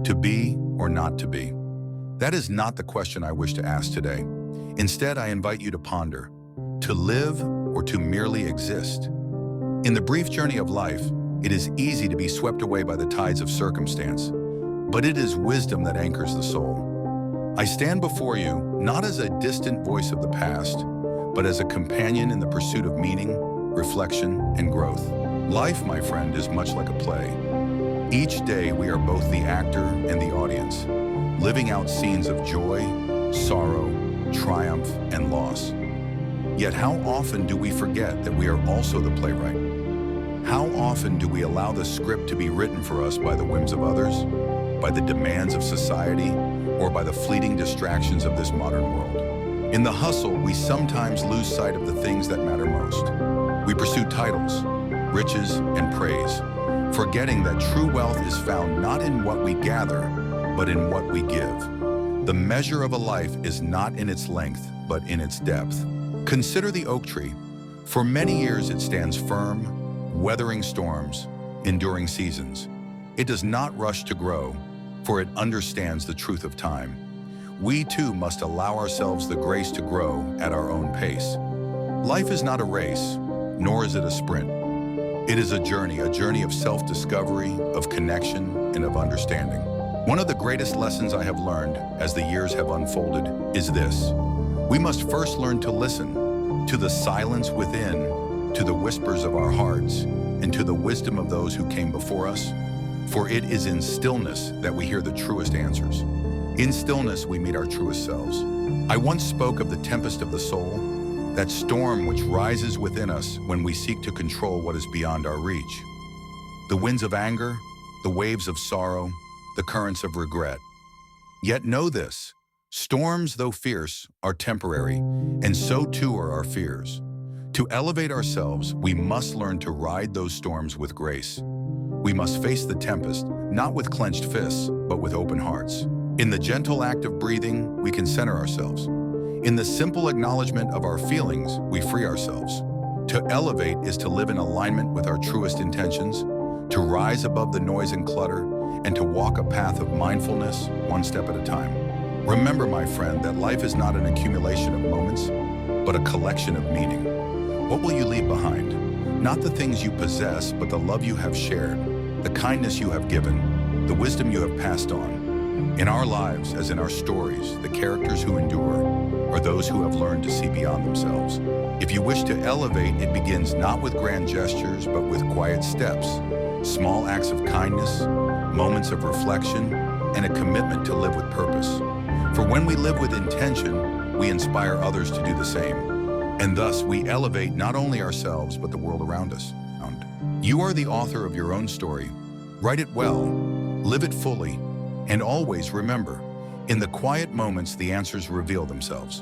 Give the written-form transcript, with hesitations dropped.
To be or not to be? That is not the question I wish to ask today. Instead, I invite you to ponder, to live or to merely exist. In the brief journey of life, it is easy to be swept away by the tides of circumstance, but it is wisdom that anchors the soul. I stand before you not as a distant voice of the past, but as a companion in the pursuit of meaning, reflection, and growth. Life, my friend, is much like a play. Each day we are both the actor and the audience, living out scenes of joy, sorrow, triumph, and loss. Yet how often do we forget that we are also the playwright? How often do we allow the script to be written for us by the whims of others, by the demands of society, or by the fleeting distractions of this modern world? In the hustle, we sometimes lose sight of the things that matter most. We pursue titles, riches, and praise, forgetting that true wealth is found not in what we gather, but in what we give. The measure of a life is not in its length, but in its depth. Consider the oak tree. For many years it stands firm, weathering storms, enduring seasons. It does not rush to grow, for it understands the truth of time. We too must allow ourselves the grace to grow at our own pace. Life is not a race, nor is it a sprint. It is a journey of self-discovery, of connection, and of understanding. One of the greatest lessons I have learned as the years have unfolded is this. We must first learn to listen to the silence within, to the whispers of our hearts, and to the wisdom of those who came before us. For it is in stillness that we hear the truest answers. In stillness we meet our truest selves. I once spoke of the tempest of the soul, that storm which rises within us when we seek to control what is beyond our reach. The winds of anger, the waves of sorrow, the currents of regret. Yet know this, storms, though fierce, are temporary, and so too are our fears. To elevate ourselves, we must learn to ride those storms with grace. We must face the tempest, not with clenched fists, but with open hearts. In the gentle act of breathing, we can center ourselves. In the simple acknowledgement of our feelings, we free ourselves. To elevate is to live in alignment with our truest intentions, to rise above the noise and clutter, and to walk a path of mindfulness, one step at a time. Remember, my friend, that life is not an accumulation of moments, but a collection of meaning. What will you leave behind? Not the things you possess, but the love you have shared, the kindness you have given, the wisdom you have passed on. In our lives, as in our stories, the characters who endure are those who have learned to see beyond themselves. If you wish to elevate, it begins not with grand gestures, but with quiet steps, small acts of kindness, moments of reflection, and a commitment to live with purpose. For when we live with intention, we inspire others to do the same. And thus, we elevate not only ourselves, but the world around us. You are the author of your own story. Write it well, live it fully, and always remember, in the quiet moments, the answers reveal themselves.